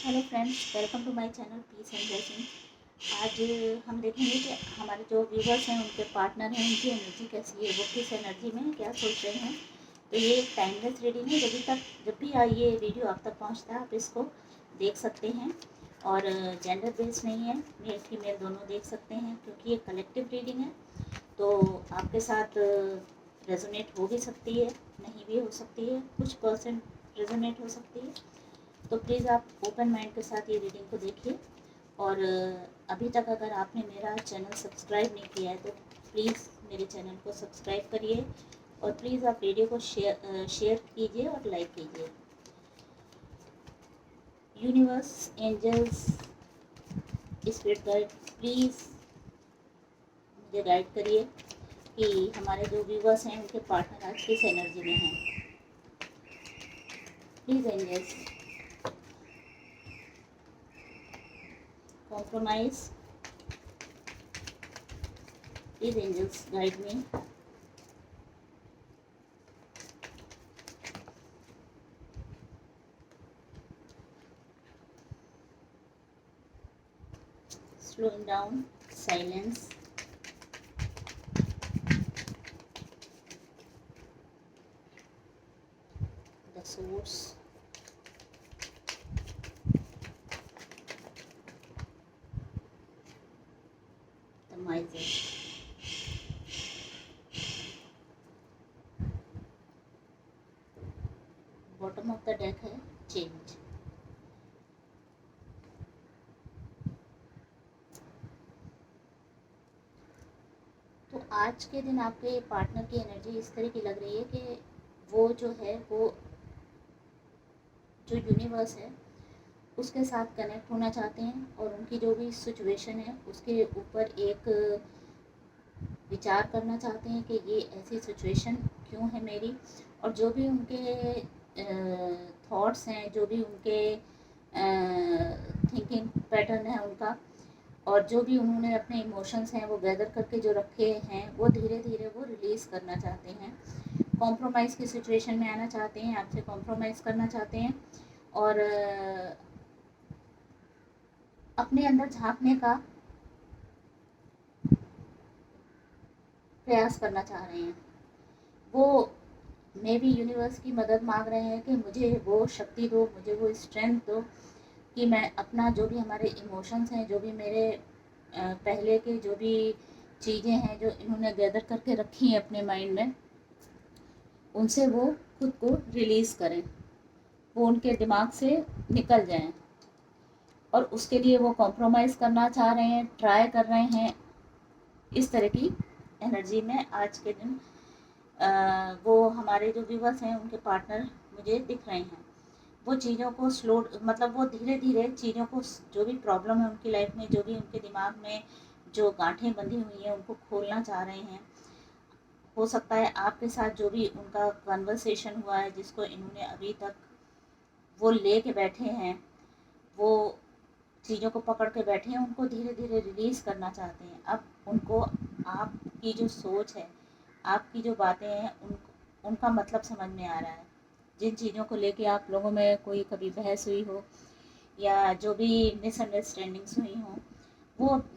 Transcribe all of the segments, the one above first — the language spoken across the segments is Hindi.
Hello friends, welcome to my channel peace and blessing. आज हम देखेंगे कि हमारे जो व्यूवर्स हैं, उनके पार्टनर हैं, उनकी एनर्जी कैसी है, वो किस एनर्जी में क्या सोच रहे हैं। तो ये एक टाइमलेस रीडिंग है। जब भी ये वीडियो आप तक पहुंचता है, आप इसको देख सकते हैं। और जेंडर बेस्ड नहीं है, मेल फीमेल दोनों देख सकते हैं, क्योंकि ये कलेक्टिव रीडिंग है। तो आपके साथ रेजोनेट हो भी सकती है, नहीं भी हो सकती है, कुछ परसेंट रेजोनेट हो सकती है। तो प्लीज़ आप ओपन माइंड के साथ ये रीडिंग को देखिए। और अभी तक अगर आपने मेरा चैनल सब्सक्राइब नहीं किया है तो प्लीज़ मेरे चैनल को सब्सक्राइब करिए। और प्लीज़ आप वीडियो को शेयर कीजिए और लाइक कीजिए। Universe, angels, spirit guide, please मुझे गाइड करिए कि हमारे जो व्यूवर्स हैं, उनके पार्टनर आज किस एनर्जी में हैं। Please angels, compromise, please angels guide me. Slowing down, silence, the source, the miser. Bottom of the deck है चेंज। तो आज के दिन आपके पार्टनर की एनर्जी इस तरह की लग रही है कि वो जो है, वो जो यूनिवर्स है उसके साथ कनेक्ट होना चाहते हैं, और उनकी जो भी सिचुएशन है उसके ऊपर एक विचार करना चाहते हैं कि ये ऐसी सिचुएशन क्यों है मेरी। और जो भी उनके थॉट्स हैं, जो भी उनके थिंकिंग पैटर्न है उनका, और जो भी उन्होंने अपने इमोशंस हैं वो गैदर करके जो रखे हैं, वो धीरे धीरे वो रिलीज़ करना चाहते हैं। कॉम्प्रोमाइज़ की सिचुएशन में आना चाहते हैं, आपसे कॉम्प्रोमाइज़ करना चाहते हैं, और अपने अंदर झांकने का प्रयास करना चाह रहे हैं। वो मे भी यूनिवर्स की मदद मांग रहे हैं कि मुझे वो शक्ति दो, मुझे वो स्ट्रेंथ दो कि मैं अपना जो भी हमारे इमोशंस हैं, जो भी मेरे पहले के जो भी चीज़ें हैं जो इन्होंने गैदर करके रखी हैं अपने माइंड में, उनसे वो खुद को रिलीज़ करें, वो उनके दिमाग से निकल जाएं। और उसके लिए वो कॉम्प्रोमाइज़ करना चाह रहे हैं, ट्राई कर रहे हैं। इस तरह की एनर्जी में आज के दिन वो हमारे जो व्यूवर्स हैं, उनके पार्टनर मुझे दिख रहे हैं। वो चीज़ों को स्लो, मतलब वो धीरे धीरे चीज़ों को, जो भी प्रॉब्लम है उनकी लाइफ में, जो भी उनके दिमाग में जो गांठें बंधी हुई हैं, उनको खोलना चाह रहे हैं। हो सकता है आपके साथ जो भी उनका कन्वर्सेशन हुआ है, जिसको इन्होंने अभी तक वो ले के बैठे हैं, वो चीज़ों को पकड़ के बैठे हैं, उनको धीरे धीरे रिलीज़ करना चाहते हैं। अब उनको आपकी जो सोच है, आपकी जो बातें हैं, उनका मतलब समझ में आ रहा है। जिन चीज़ों को लेके आप लोगों में कोई कभी बहस हुई हो, या जो भी मिसअंडरस्टैंडिंग्स हुई हों,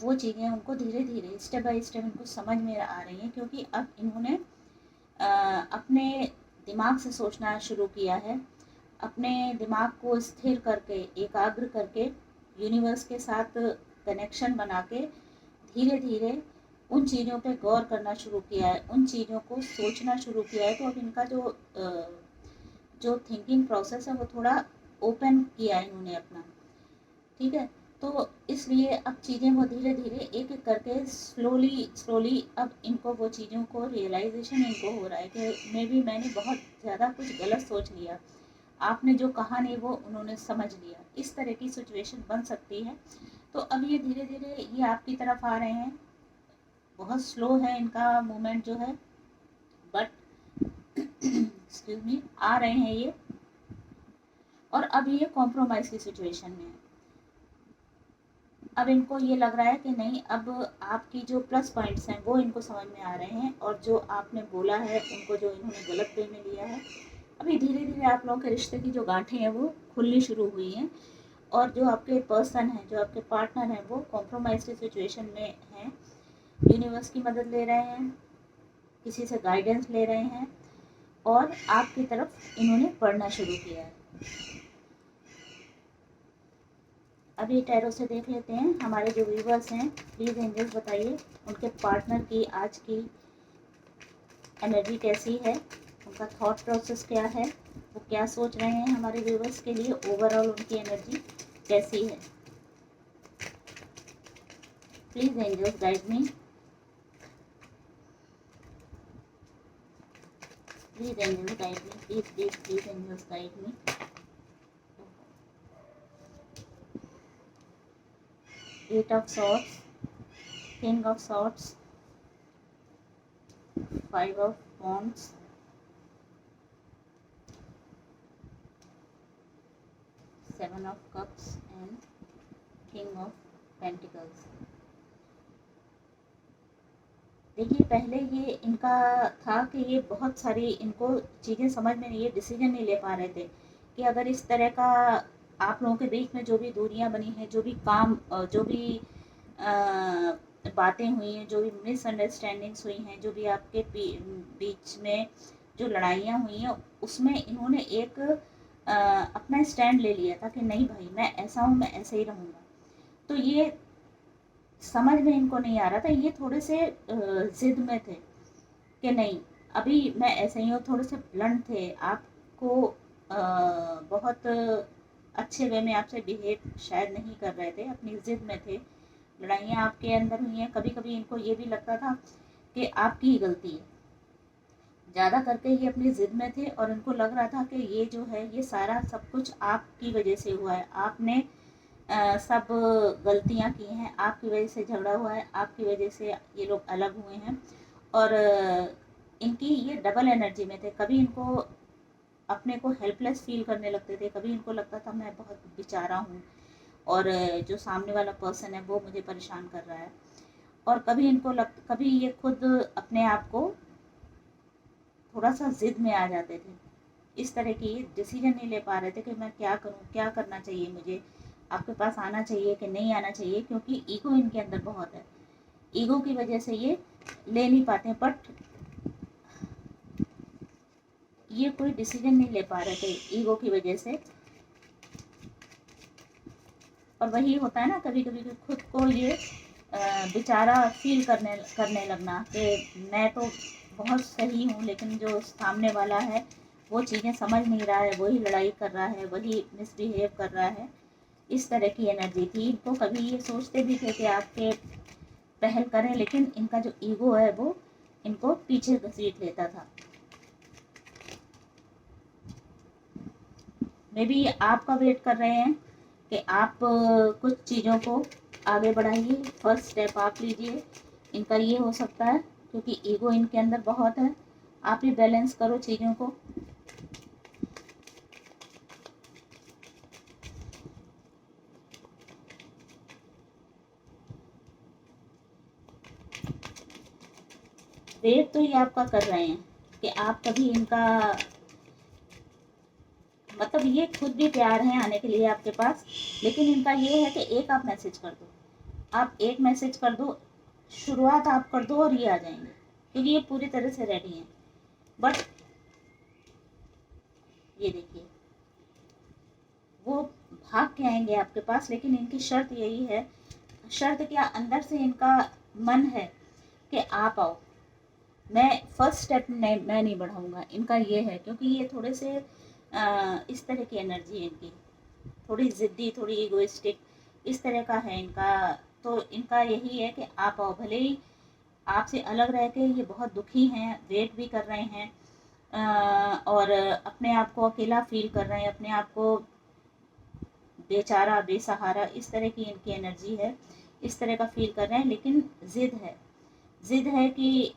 वो चीज़ें उनको धीरे धीरे स्टेप बाय स्टेप उनको समझ में आ रही हैं। क्योंकि अब इन्होंने अपने दिमाग से सोचना शुरू किया है, अपने दिमाग को स्थिर करके, एकाग्र करके, यूनिवर्स के साथ कनेक्शन बना के धीरे धीरे उन चीज़ों पे गौर करना शुरू किया है, उन चीज़ों को सोचना शुरू किया है। तो अब इनका जो थिंकिंग प्रोसेस है वो थोड़ा ओपन किया है इन्होंने अपना, ठीक है। तो इसलिए अब चीज़ें वो धीरे धीरे एक एक करके स्लोली स्लोली अब इनको वो चीज़ों को रियलाइजेशन इनको हो रहा है कि मैंने बहुत ज़्यादा कुछ गलत सोच लिया, आपने जो कहा नहीं वो उन्होंने समझ लिया। इस तरह की सिचुएशन बन सकती है। तो अब ये धीरे धीरे ये आपकी तरफ आ रहे हैं। बहुत स्लो है इनका मूवमेंट जो है, बट एक्सक्यूज मी, आ रहे हैं ये। और अब ये कॉम्प्रोमाइज़ की सिचुएशन में है। अब इनको ये लग रहा है कि नहीं, अब आपकी जो प्लस पॉइंट्स हैं वो इनको समझ में आ रहे हैं, और जो आपने बोला है, उनको जो इन्होंने गलत वे में लिया है, अभी धीरे धीरे आप लोगों के रिश्ते की जो गांठें हैं वो खुलनी शुरू हुई हैं। और जो आपके पर्सन हैं, जो आपके पार्टनर हैं, वो कॉम्प्रोमाइज की सिचुएशन में हैं, यूनिवर्स की मदद ले रहे हैं, किसी से गाइडेंस ले रहे हैं और आपकी तरफ इन्होंने बढ़ना शुरू किया है। अभी टैरो से देख लेते हैं हमारे जो व्यूवर्स हैं, प्लीज़ एंजल्स बताइए उनके पार्टनर की आज की एनर्जी कैसी है, उनका थॉट प्रोसेस क्या है, वो क्या सोच रहे हैं हमारे व्यूवर्स के लिए, ओवरऑल उनकी एनर्जी कैसी है। Please angels guide me, please angels guide me, please please please angels guide me. Eight of swords, king of swords, five of wands, seven of cups and king of pentacles. देखिए पहले ये इनका था कि ये बहुत सारी इनको चीज़ें समझ में नहीं, ये डिसीजन नहीं ले पा रहे थे कि अगर इस तरह का आप लोगों के बीच में जो भी दूरियां बनी हैं, जो भी काम, जो भी बातें हुई हैं, जो भी मिसअंडरस्टैंडिंग्स हुई हैं, जो भी आपके बीच में जो लड़ाइयाँ हुई हैं, उसमें इन्होंने एक अपना स्टैंड ले लिया था कि नहीं भाई मैं ऐसा हूँ, मैं ऐसे ही रहूँगा। तो ये समझ में इनको नहीं आ रहा था, ये थोड़े से ज़िद में थे कि नहीं अभी मैं ऐसे ही हूँ, थोड़े से ब्लंट थे, आपको बहुत अच्छे वे में आपसे बिहेव शायद नहीं कर रहे थे, अपनी ज़िद में थे, लड़ाइयाँ आपके अंदर हुई हैं। कभी कभी इनको ये भी लगता था कि आपकी ही गलती है, ज़्यादा करके ये अपनी ज़िद में थे और इनको लग रहा था कि ये जो है ये सारा सब कुछ आपकी वजह से हुआ है, आपने सब गलतियां की हैं, आपकी वजह से झगड़ा हुआ है, आपकी वजह से ये लोग अलग हुए हैं। और इनकी ये डबल एनर्जी में थे, कभी इनको अपने को हेल्पलेस फील करने लगते थे, कभी इनको लगता था मैं बहुत बेचारा हूँ और जो सामने वाला पर्सन है वो मुझे परेशान कर रहा है, और कभी इनको कभी ये खुद अपने आप को थोड़ा सा जिद में आ जाते थे। इस तरह की डिसीजन नहीं ले पा रहे थे कि मैं क्या करूँ, क्या करना चाहिए, मुझे आपके पास आना चाहिए कि नहीं आना चाहिए, क्योंकि ईगो इनके अंदर बहुत है, ईगो की वजह से ये ले नहीं पाते। बट ये कोई डिसीजन नहीं ले पा रहे थे ईगो की वजह से। और वही होता है ना कभी कभी खुद को ये बेचारा फील करने लगना कि मैं तो बहुत सही हूँ, लेकिन जो सामने वाला है वो चीज़ें समझ नहीं रहा है, वही लड़ाई कर रहा है, वही मिसबिहेव कर रहा है। इस तरह की एनर्जी थी इनको। कभी ये सोचते भी थे कि आपके पहल करें, लेकिन इनका जो ईगो है वो इनको पीछे घसीट लेता था। मे बी आपका वेट कर रहे हैं कि आप कुछ चीज़ों को आगे बढ़ाइए, फर्स्ट स्टेप आप लीजिए। इनका ये हो सकता है क्योंकि ईगो इनके अंदर बहुत है। आप ही बैलेंस करो चीज़ों को। वेट तो ये आपका कर रहे हैं कि आप कभी इनका मतलब ये खुद भी तैयार हैं आने के लिए आपके पास, लेकिन इनका ये है कि एक आप मैसेज कर दो, आप एक मैसेज कर दो, शुरुआत आप कर दो और ये आ जाएंगे, क्योंकि ये पूरी तरह से रेडी हैं। बट ये देखिए वो भाग के आएंगे आपके पास, लेकिन इनकी शर्त यही है, शर्त क्या, अंदर से इनका मन है कि आप आओ, मैं फर्स्ट स्टेप मैं नहीं बढ़ाऊंगा, इनका ये है। क्योंकि ये थोड़े से इस तरह की एनर्जी है इनकी, थोड़ी ज़िद्दी, थोड़ी इगोइस्टिक, इस तरह का है इनका। तो इनका यही है कि आप आओ, भले ही आपसे अलग रह के ये बहुत दुखी हैं, वेट भी कर रहे हैं और अपने आप को अकेला फील कर रहे हैं, अपने आप को बेचारा, बेसहारा, इस तरह की इनकी एनर्जी है, इस तरह का फील कर रहे हैं। लेकिन जिद है कि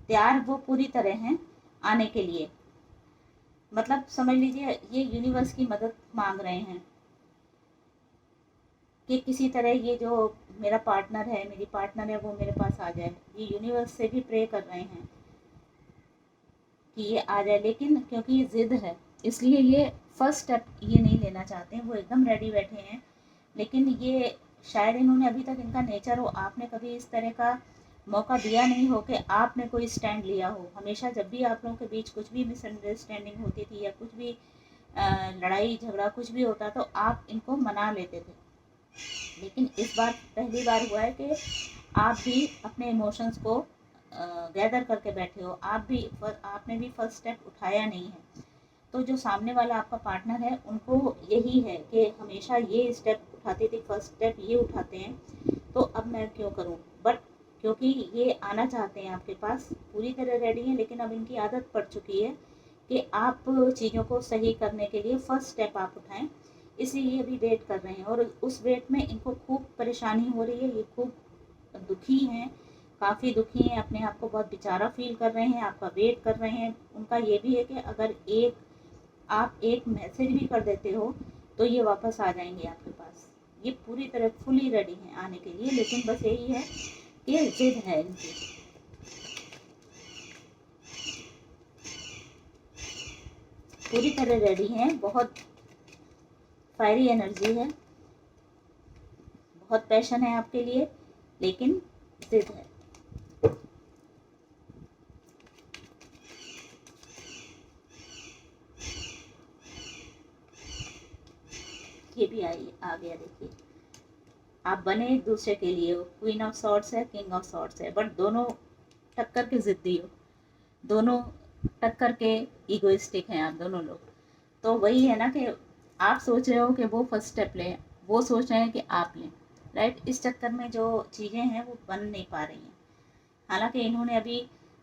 तैयार वो पूरी तरह हैं आने के लिए। मतलब समझ लीजिए ये यूनिवर्स की मदद मांग रहे हैं कि किसी तरह ये जो मेरा पार्टनर है, मेरी पार्टनर है, वो मेरे पास आ जाए। ये यूनिवर्स से भी प्रे कर रहे हैं कि ये आ जाए, लेकिन क्योंकि ये जिद है, इसलिए ये फर्स्ट स्टेप ये नहीं लेना चाहते हैं, वो एकदम रेडी बैठे हैं। लेकिन ये शायद इन्होंने अभी तक, इनका नेचर हो, आपने कभी इस तरह का मौका दिया नहीं हो कि आपने कोई स्टैंड लिया हो। हमेशा जब भी आप लोगों के बीच कुछ भी मिसअंडरस्टैंडिंग होती थी या कुछ भी लड़ाई झगड़ा कुछ भी होता तो आप इनको मना लेते थे। लेकिन इस बार पहली बार हुआ है कि आप भी अपने इमोशंस को गैदर करके बैठे हो, आपने भी फर्स्ट स्टेप उठाया नहीं है। तो जो सामने वाला आपका पार्टनर है उनको यही है कि हमेशा ये स्टेप उठाते थे, फर्स्ट स्टेप ये उठाते हैं, तो अब मैं क्यों करूं। बट क्योंकि ये आना चाहते हैं आपके पास, पूरी तरह रेडी हैं, लेकिन अब इनकी आदत पड़ चुकी है कि आप चीज़ों को सही करने के लिए फर्स्ट स्टेप आप उठाएं, इसलिए अभी वेट कर रहे हैं। और उस वेट में इनको खूब परेशानी हो रही है, ये खूब दुखी हैं, काफ़ी दुखी हैं, अपने आप को बहुत बेचारा फील कर रहे हैं, आपका वेट कर रहे हैं। उनका ये भी है कि अगर आप एक मैसेज भी कर देते हो तो ये वापस आ जाएंगे आपके पास। ये पूरी तरह फुली रेडी हैं आने के लिए, लेकिन बस यही है कि जिद है इनकी। पूरी तरह रेडी हैं, बहुत फायरी एनर्जी है, बहुत पैशन है आपके लिए, लेकिन जिद है। ये भी आ गया, देखिए आप बने एक दूसरे के लिए हो, क्वीन ऑफ सॉर्ड्स है, किंग ऑफ सॉर्ड्स है, बट दोनों टक्कर के जिद्दी हो, दोनों टक्कर के इगोइस्टिक हैं आप दोनों लोग। तो वही है ना कि आप सोच रहे हो कि वो फर्स्ट स्टेप लें, वो सोच रहे हैं कि आप लें, राइट। इस चक्कर में जो चीज़ें हैं वो बन नहीं पा रही हैं। हालांकि इन्होंने अभी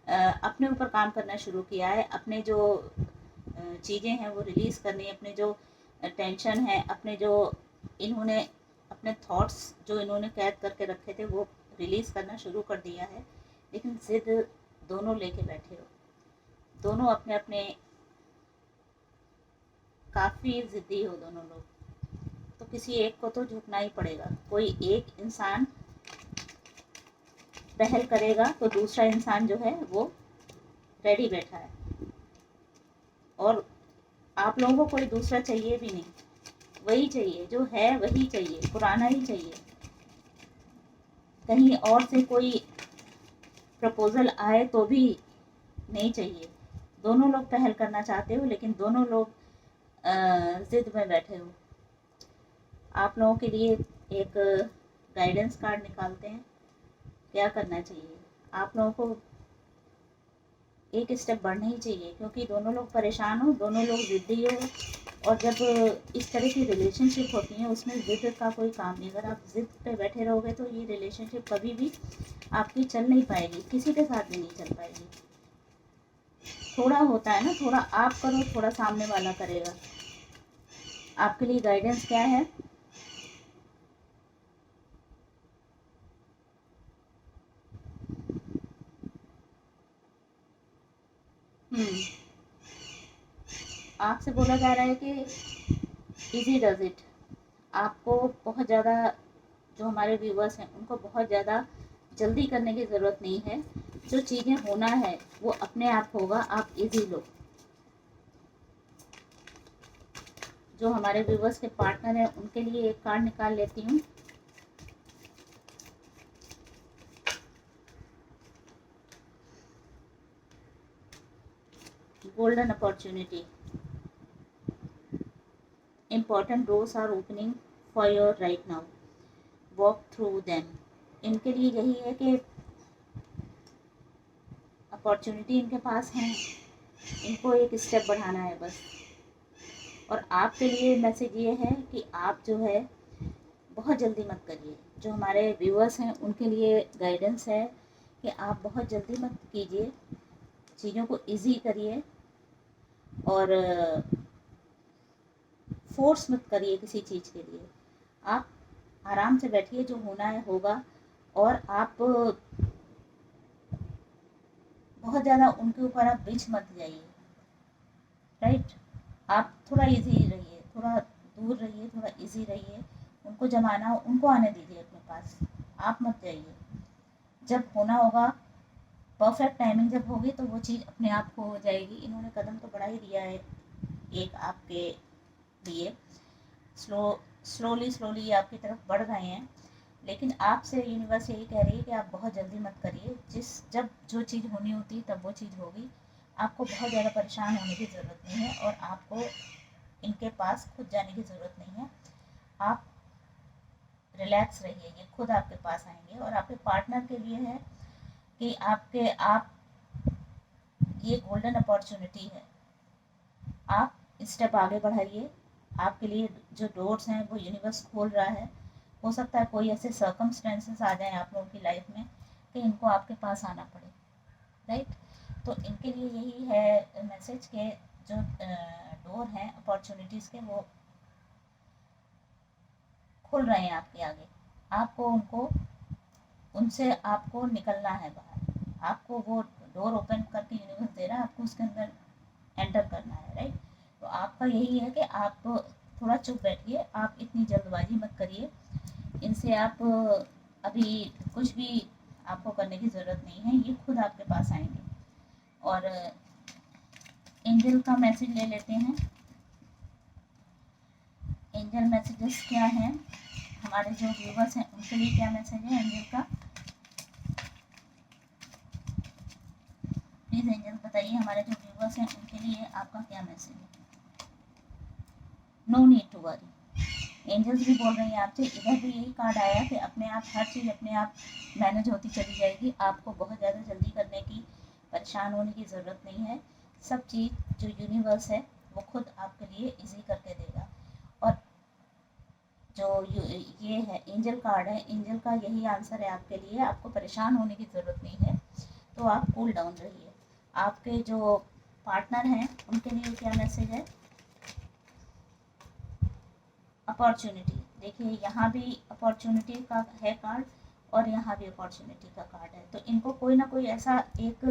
अपने ऊपर काम करना शुरू किया है, अपने जो चीज़ें हैं वो रिलीज़ करनी है, अपने जो टेंशन है, अपने जो इन्होंने अपने थॉट्स जो इन्होंने कैद करके रखे थे वो रिलीज़ करना शुरू कर दिया है। लेकिन जिद दोनों लेके बैठे हो, दोनों अपने अपने काफ़ी ज़िद्दी हो दोनों लोग। तो किसी एक को तो झुकना ही पड़ेगा, कोई एक इंसान पहल करेगा तो दूसरा इंसान जो है वो रेडी बैठा है। और आप लोगों को कोई दूसरा चाहिए भी नहीं, वही चाहिए जो है, वही चाहिए, पुराना ही चाहिए। कहीं और से कोई प्रपोजल आए तो भी नहीं चाहिए। दोनों लोग पहल करना चाहते हो, लेकिन दोनों लोग जिद में बैठे हो। आप लोगों के लिए एक गाइडेंस कार्ड निकालते हैं, क्या करना चाहिए। आप लोगों को एक स्टेप बढ़ना ही चाहिए, क्योंकि दोनों लोग परेशान हो, दोनों लोग जिद्दी हो। और जब इस तरह की रिलेशनशिप होती हैं उसमें जिद का कोई काम नहीं। अगर आप जिद पे बैठे रहोगे तो ये रिलेशनशिप कभी भी आपकी चल नहीं पाएगी, किसी के साथ भी नहीं चल पाएगी। थोड़ा होता है ना, थोड़ा आप करो, थोड़ा सामने वाला करेगा। आपके लिए गाइडेंस क्या है? आपसे बोला जा रहा है कि इजी डज इट। आपको बहुत ज़्यादा, जो हमारे व्यूवर्स हैं उनको बहुत ज़्यादा जल्दी करने की ज़रूरत नहीं है। जो चीज़ें होना है वो अपने आप होगा, आप इजी लो। जो हमारे व्यूवर्स के पार्टनर हैं उनके लिए एक कार्ड निकाल लेती हूँ। Golden opportunity, important doors are opening for you right now, walk through them। इनके लिए यही है कि अपॉर्चुनिटी इनके पास है, इनको एक स्टेप बढ़ाना है बस। और आपके लिए मैसेज ये है कि आप जो है बहुत जल्दी मत करिए। जो हमारे व्यूअर्स हैं उनके लिए गाइडेंस है कि आप बहुत जल्दी मत कीजिए, चीज़ों को इजी करिए और फोर्स मत करिए किसी चीज़ के लिए। आप आराम से बैठिए, जो होना है होगा। और आप बहुत ज़्यादा उनके ऊपर आप बिछ मत जाइए, राइट। आप थोड़ा इजी रहिए, थोड़ा दूर रहिए, थोड़ा इजी रहिए। उनको जब आना हो उनको आने दीजिए अपने पास, आप मत जाइए। जब होना होगा, परफेक्ट टाइमिंग जब होगी तो वो चीज़ अपने आप हो जाएगी। इन्होंने कदम तो बढ़ा ही दिया है, एक आपके लिए स्लोली आपकी तरफ बढ़ रहे हैं। लेकिन आपसे यूनिवर्स यही कह रही है कि आप बहुत जल्दी मत करिए। जब जो चीज़ होनी होती है तब वो चीज़ होगी। आपको बहुत ज़्यादा परेशान होने की ज़रूरत नहीं है और आपको इनके पास खुद जाने की ज़रूरत नहीं है। आप रिलैक्स रहिए, ये खुद आपके पास आएंगे। और आपके पार्टनर के लिए है कि आप ये गोल्डन अपॉर्चुनिटी है, आप स्टेप आगे बढ़ाइए। आपके लिए जो डोर्स हैं वो यूनिवर्स खोल रहा है। हो सकता है कोई ऐसे सर्कमस्टेंसेस आ जाएं आप लोगों की लाइफ में कि इनको आपके पास आना पड़े, राइट। तो इनके लिए यही है मैसेज के जो डोर हैं अपॉर्चुनिटीज़ के वो खुल रहे हैं आपके आगे। आपको उनसे आपको निकलना है बाहर। आपको वो डोर ओपन करके यूनिवर्स दे रहा है, आपको उसके अंदर एंटर करना है, राइट। तो आपका यही है कि आप थोड़ा चुप बैठिए, आप इतनी जल्दबाजी मत करिए। इनसे आप अभी कुछ भी आपको करने की ज़रूरत नहीं है, ये खुद आपके पास आएंगे। और एंजल का मैसेज ले लेते हैं। एंजल मैसेजेस क्या हैं, हमारे जो व्यूवर्स हैं उनके लिए क्या मैसेज है एंजल का। प्लीज़ एंजल बताइए हमारे जो व्यूवर्स हैं उनके लिए आपका क्या मैसेज है। No need to worry, angels भी बोल रही हैं आपसे। इधर भी यही कार्ड आया कि अपने आप हर चीज़ अपने आप मैनेज होती चली जाएगी। आपको बहुत ज़्यादा जल्दी करने की, परेशान होने की ज़रूरत नहीं है। सब चीज़ जो यूनिवर्स है वो खुद आपके लिए इजी करके देगा। और जो ये है एंजल कार्ड है, एंजल का यही आंसर है आपके लिए। आपको परेशान होने की ज़रूरत नहीं है, तो आप कूल डाउन रहिए। आपके जो पार्टनर हैं उनके लिए क्या मैसेज है। अपॉर्चुनिटी, देखिए यहाँ भी अपॉर्चुनिटी का है कार्ड और यहाँ भी अपॉर्चुनिटी का कार्ड है। तो इनको कोई ना कोई ऐसा एक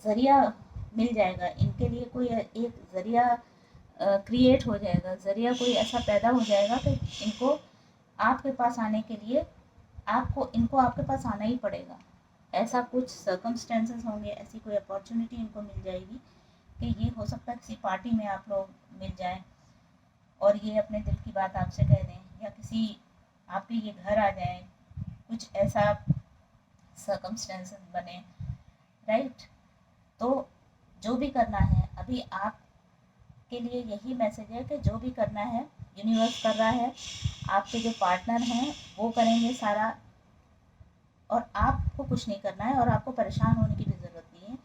ज़रिया मिल जाएगा, इनके लिए कोई एक ज़रिया क्रिएट हो जाएगा, ज़रिया कोई ऐसा पैदा हो जाएगा कि इनको आपके पास आने के लिए इनको आपके पास आना ही पड़ेगा। ऐसा कुछ सर्कमस्टेंसेस होंगे, ऐसी कोई अपॉर्चुनिटी इनको मिल जाएगी कि ये हो सकता है किसी पार्टी में आप लोग मिल जाएं और ये अपने दिल की बात आपसे कह दें, या किसी आपके ये घर आ जाएं, कुछ ऐसा सर्कमस्टेंसेस बने, राइट। तो जो भी करना है अभी आप के लिए यही मैसेज है कि जो भी करना है यूनिवर्स कर रहा है। आपके जो पार्टनर हैं वो करेंगे सारा, और आपको कुछ नहीं करना है और आपको परेशान होने की भी ज़रूरत नहीं है।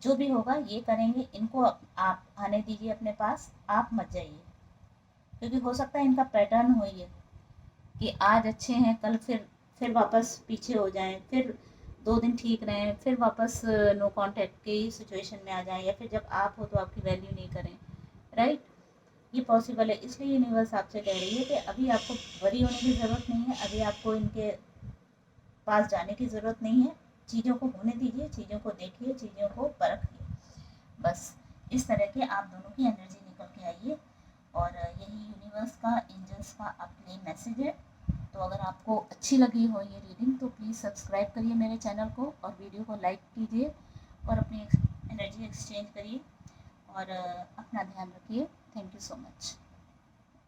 जो भी होगा ये करेंगे, इनको आप आने दीजिए अपने पास, आप मत जाइए। क्योंकि हो सकता है इनका पैटर्न हो ये कि आज अच्छे हैं, कल फिर वापस पीछे हो जाएं, फिर 2 दिन ठीक रहें, फिर वापस नो कांटेक्ट की सिचुएशन में आ जाएं, या फिर जब आप हो तो आपकी वैल्यू नहीं करें, राइट। ये पॉसिबल है। इसलिए यूनिवर्स आपसे कह रही है कि अभी आपको वरी होने की ज़रूरत नहीं है, अभी आपको इनके पास जाने की ज़रूरत नहीं है। चीज़ों को होने दीजिए, चीज़ों को देखिए, चीज़ों को परखिए। बस इस तरह के आप दोनों की एनर्जी निकल के आइए। और यही यूनिवर्स का, एंजल्स का आपके लिए मैसेज है। तो अगर आपको अच्छी लगी हो ये रीडिंग तो प्लीज़ सब्सक्राइब करिए मेरे चैनल को और वीडियो को लाइक कीजिए और अपनी एनर्जी एक्सचेंज करिए और अपना ध्यान रखिए। Thank you so much.